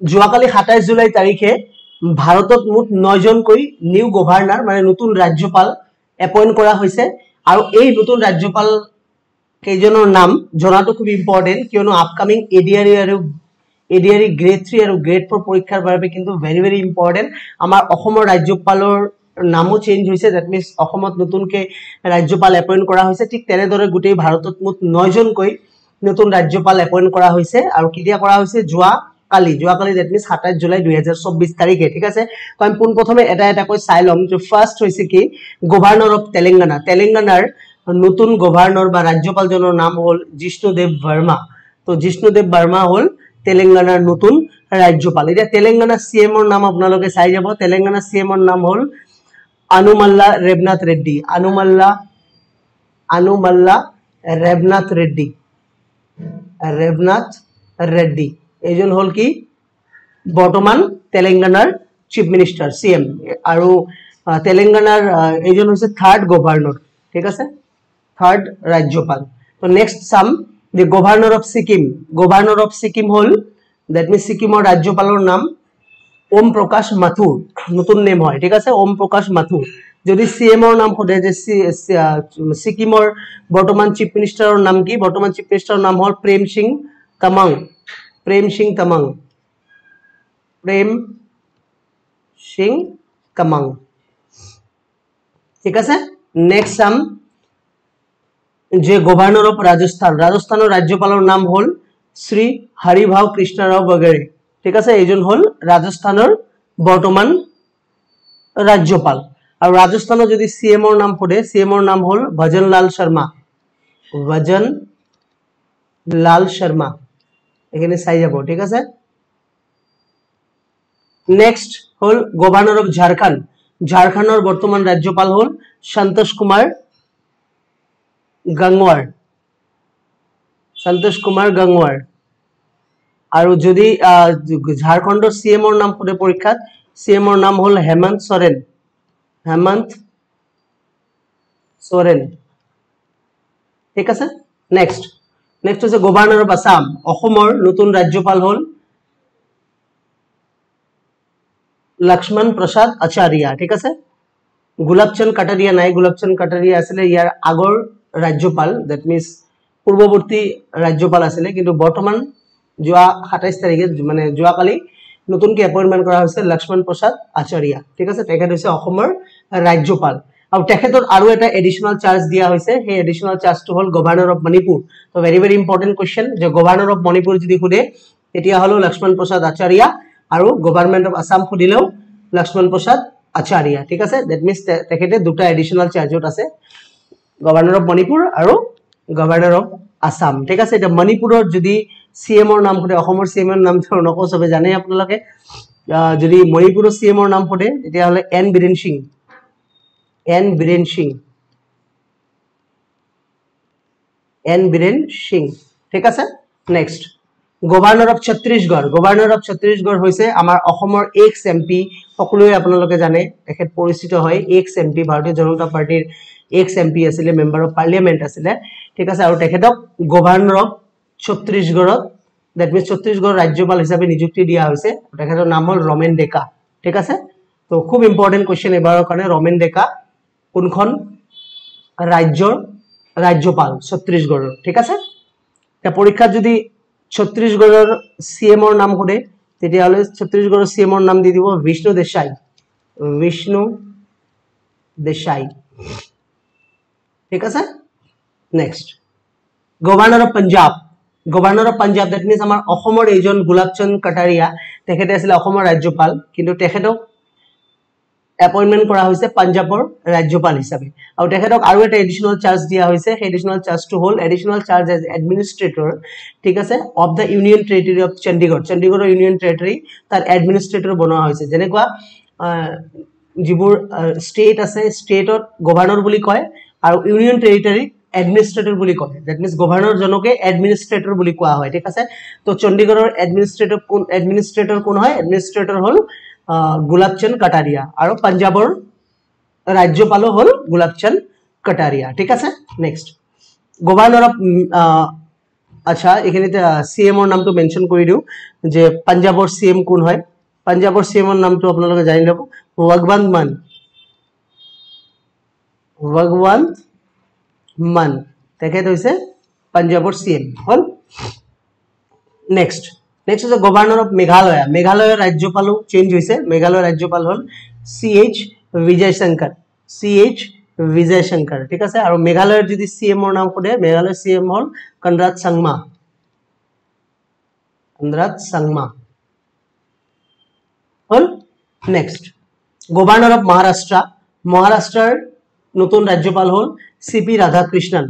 যোৱাকালি 27 জুলাই তাৰিখে ভাৰতত মুঠ 9 জনকৈ নিউ গভৰ্ণৰ মানে নতুন ৰাজ্যপাল এপইন্ট কৰা হৈছে আৰু এই নতুন ৰাজ্যপাল কেইজনৰ নাম জনাটো খুব ইম্পৰ্টেন্ট কিয়নো আপকামিং এডিআৰই গ্ৰেড 3 আৰু গ্ৰেড 4 পৰীক্ষাৰ বাবে কিন্তু ভেৰি ভেৰি ইম্পৰ্টেন্ট আমাৰ অসমৰ ৰাজ্যপালৰ নামো চেঞ্জ হৈছে দ্যাট মিন্স অসমত নতুনকৈ ৰাজ্যপাল এপইন্ট কৰা হৈছে ঠিক তেনেদৰে গোটেই ভাৰতত মুঠ 9 জনকৈ নতুন ৰাজ্যপাল এপইন্ট কৰা হৈছে আৰু কেতিয়া কৰা হৈছে যোৱাকালি দ্যাট মিন্স 27 জুলাই 2024 তাৰিখে ঠিক আছে তো আমি পোনপ্ৰথমে এটা কৈ চাই লম যে ফাৰ্স্ট হৈছে কি গভৰ্ণৰ অফ তেলেংগানাৰ নতুন গভৰ্ণৰ বা ৰাজ্যপালজনৰ নাম হল জিষ্ণুদেৱ বৰ্মা তো জিষ্ণুদেৱ বৰ্মা হল তেলেংগানাৰ নতুন ৰাজ্যপাল এতিয়া তেলেংগানা সিএমৰ নাম আপোনালোকে চাই যাব তেলেংগানা সিএমৰ নাম হল আনুমাল্লা ৰেবনাথ ৰেড্ডি এইজন হল কি বৰ্তমান তেলেংগানাৰ চিফ মিনিষ্টাৰ সিএম আৰু তেলেংগানাৰ এইজন হৈছে থাৰ্ড গভৰ্ণৰ ঠিক আছে থাৰ্ড ৰাজ্যপাল তো next sum the governor of Sikkim hol that means Sikkimor রাজ্যপালের নাম ওম প্রকাশ মাথুর নতুন নেম হয় ঠিক আছে ওম প্রকাশ মাথুর যদি সিএমর নাম হদে যে সিকিমর বর্তমান চিফ মিনিস্টারের নাম কি বর্তমান চিফ মিনিস্টারের নাম হল প্রেম সিং তামাং ঠিক আছে নেক্সট সাম যে গভর্নর অফ রাজস্থানের রাজ্যপালের নাম হল শ্রী হরিভাও কৃষ্ণরাও বগেরে ঠিক আছে এইজন হল রাজস্থানের বর্তমান রাজ্যপাল আর রাজস্থানের যদি সিএমর নাম পড়ে সিএমর নাম হল ভজনলাল শর্মা এখানে চাই যাব ঠিক আছে নেক্সট হল গভর্নর অফ ঝাড়খণ্ডের বর্তমান রাজ্যপাল হল সন্তোষ কুমার গংওয়ার আর যদি ঝাড়খণ্ডের সিএমর নাম পড়ে পরীক্ষাত সিএমর নাম হল হেমন্ত সোরেন ঠিক আছে নেক্সট হচ্ছে গভর্নর অফ আসাম অসমৰ নতুন ৰাজ্যপাল হল লক্ষ্মণ প্ৰসাদ আচাৰ্য ঠিক আছে গুলাবচন্দ কাটাৰিয়া নাই গুলাবচন্দ কাটাৰিয়া আসলে ইয়াৰ আগৰ ৰাজ্যপাল দ্যাট মিন্স পূৰ্ববৰ্তী ৰাজ্যপাল আসলে কিন্তু বৰ্তমান যোৱা 27 তাৰিখে মানে যোৱাকালি নতুনকৈ এপইন্টমেন্ট কৰা হয়েছে লক্ষ্মণ প্ৰসাদ আচাৰ্য ঠিক আছে তেখেত হচ্ছে অসমৰ ৰাজ্যপাল আৰু তেখেতৰ আৰু এটা এডিশনাল চার্জ দিয়া হয়েছে সেই এডিশনাল চার্জটো হল গভর্নর অফ মণিপুর তো ভেরি ভেরি ইম্পর্টেন্ট কোয়েশ্চন যে গভর্নর অফ মণিপুর যদি সুধে তেতিয়া হলো লক্ষ্মণ প্রসাদ আচার্য আৰু গভর্নমেন্ট অফ আসাম সুধিলেও লক্ষ্মণ প্রসাদ আচার্য ঠিক আছে দ্যাট মিন্স তেখেতে দুটা এডিশনাল চার্জত আছে গভর্নর অফ মণিপুর আৰু গভৰ্নৰ অফ আসাম ঠিক আছে এটা মণিপুৰৰ যদি সিএমৰ নাম পড়ে অসমৰ সিএমৰ নাম নকো সবে জানে আপোনালোকে যদি মণিপুৰৰ সিএমৰ নাম পড়ে তেতিয়া হলে এন বীৰেন সিং ঠিক আছে নেক্সট গভৰ্নৰ অফ ছত্তিশগড় হইছে আমাৰ অসমৰ এক্স এমপি সকলোৱে আপোনালোকে জানে তেখেত পৰিচিত হয় এক্স এমপি ভাৰতীয় জনতা পাৰ্টিৰ এক্স এমপি আছিলে মেম্বাৰ অফ পাৰ্লিয়ামেন্ট আছিলে ঠিক আছে আৰু তেখেতক গভৰ্নৰ অফ ছত্তিশগড়ত দ্যাট মিন্স ছত্তিশগড় ৰাজ্যপাল হিচাপে নিযুক্তি দিয়া হৈছে তেখেতৰ নাম হল ৰমেন ডেকা ঠিক আছে তো খুব ইম্পৰ্টেন্ট কোয়েশ্চন এবাৰৰ কাৰণে ৰমেন ডেকা কোনখন ৰাজ্যৰ ৰাজ্যপাল ছত্তিশগড়ৰ ঠিক আছে এটা পৰীক্ষাত যদি ছত্তিশগড়ৰ সিএমৰ নাম সুধে তেতিয়াহলে ছত্তিশগড়ৰ সিএমৰ নাম দি দিব বিষ্ণু দেশাই ঠিক আছে next গভৰ্নৰ of Punjab that means আমাৰ অসমৰ এইজন গুলাবচন্দ কাটাৰিয়া তেখেতে আছিল অসমৰ ৰাজ্যপাল কিন্তু তেখেতক এপইন্টমেন্ট কৰা হৈছে পাঞ্জাবৰ ৰাজ্যপাল হিচাপে আৰু তেখেতক আৰু এটা এডিশনাল চাৰ্জ দিয়া হৈছে সেই এডিশনাল চাৰ্জটো হল এডিশনাল চাৰ্জ এজ এডমিনিষ্ট্ৰেটৰ ঠিক আছে of the union territory of চণ্ডীগড়ৰ ইউনিয়ন টেৰিটৰি তাৰ এডমিনিষ্ট্ৰেটৰ বনোৱা হৈছে যেনেকুৱা যিবোৰ ষ্টেট আছে ষ্টেটত গভৰ্ণৰ বুলি কয় আৰু ইউনিয়ন টেৰিটৰি এডমিনিষ্ট্ৰেটৰ বুলি কয় দ্যাট মিন্স গভৰ্ণৰ জনকে এডমিনিষ্ট্ৰেটৰ বুলি কোৱা হয় ঠিক আছে তো চণ্ডীগড়ৰ এডমিনিষ্ট্ৰেটৰ কোন হয় এডমিনিষ্ট্ৰেটৰ হল গুলাবচন্দ কাটাৰিয়া আৰু পাঞ্জাবৰ ৰাজ্যপাল হল গুলাবচন্দ কাটাৰিয়া ঠিক আছে নেক্সট গভৰ্নৰ অফ আচ্ছা এখানেতে সিএম এৰ নামটো মেনশন কৰি দিও যে পাঞ্জাবৰ সিএম কোন হয় পাঞ্জাবৰ সিএম এৰ নামটো আপোনালোকে জানি লব ভগৱন্ত মান তেখেত হৈছে পাঞ্জাবৰ সিএম হল next is the governor of Meghalaya. Meghalaya রাজ্যপালও চেঞ্জ হইছে মেঘালয় রাজ্যপাল হল CH বিজয় শঙ্কর ঠিক আছে আর মেঘালয়ের যদি সিএম এর নাম পড়ে Meghalaya CM hall Conrad Sangma hall next governor of মহারাষ্ট্রের নতুন রাজ্যপাল হল সিপি রাধাকৃষ্ণন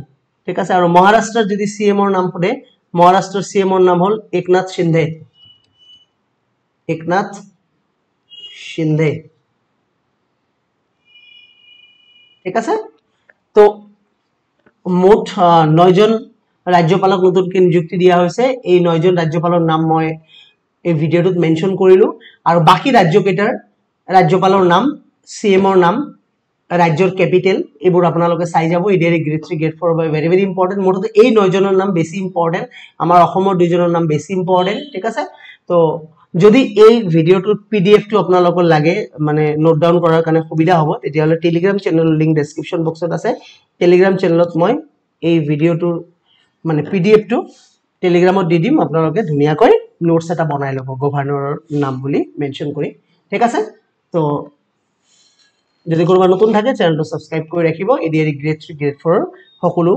ঠিক আছে আর মহারাষ্ট্রের যদি সিএম এর নাম পড়ে মহারাষ্ট্রের সিএম এর নাম হল একনাথ শিন্দে ঠিক আছে তো মোট 9 জন রাজ্যপালক নতুনকে নিযুক্তি দিয়া হয়েছে এই 9 জন ৰাজ্যপালৰ নাম মই এই ভিডিওটোত মেনশন কৰিলো আৰু বাকি ৰাজ্যকেইটাৰ ৰাজ্যপালৰ নাম সিএম এৰ নাম ৰাজ্যৰ ক্যাপিটেল এবোৰ আপোনালোকে চাই যাব ইডিয়াৰি গ্ৰেড 3 গ্ৰেড 4 বাই ভেৰি ভেৰি ইম্পৰ্টেন্ট মোৰতে এই 9 জনৰ নাম বেছি ইম্পৰ্টেন্ট আমাৰ অসমৰ দুজনৰ নাম বেছি ইম্পৰ্টেন্ট ঠিক আছে তো যদি এই ভিডিওটোৰ পিডিএফ টো আপোনালোকৰ লাগে মানে নোট ডাউন কৰাৰ কাৰণে সুবিধা হ'ব তেতিয়াহলে টেলিগ্ৰাম চেনেলৰ লিংক ডেসক্ৰিপচন বক্সত আছে টেলিগ্ৰাম চেনেলত মই এই ভিডিওটোৰ মানে পিডিএফ টো টেলিগ্ৰামত দি দিম আপোনালোকে ধুনিয়াকৈ নোটস এটা বনাই লব গভৰ্ণৰৰ নাম বুলি মেনশন কৰি ঠিক আছে তো যদি কোনোবা নতুন থাকে চ্যানেলটো সাবস্ক্ৰাইব কৰি ৰাখিব এডিআৰি গ্ৰেড 3 গ্ৰেড 4 সকলো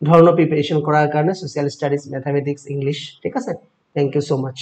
ধৰণৰ প্ৰিপাৰেচন কৰাৰ কাৰণে সোশ্যাল ষ্টাডিজ ম্যাথমেটিক্স ইংলিশ ঠিক আছে থ্যাংক ইউ সো মাচ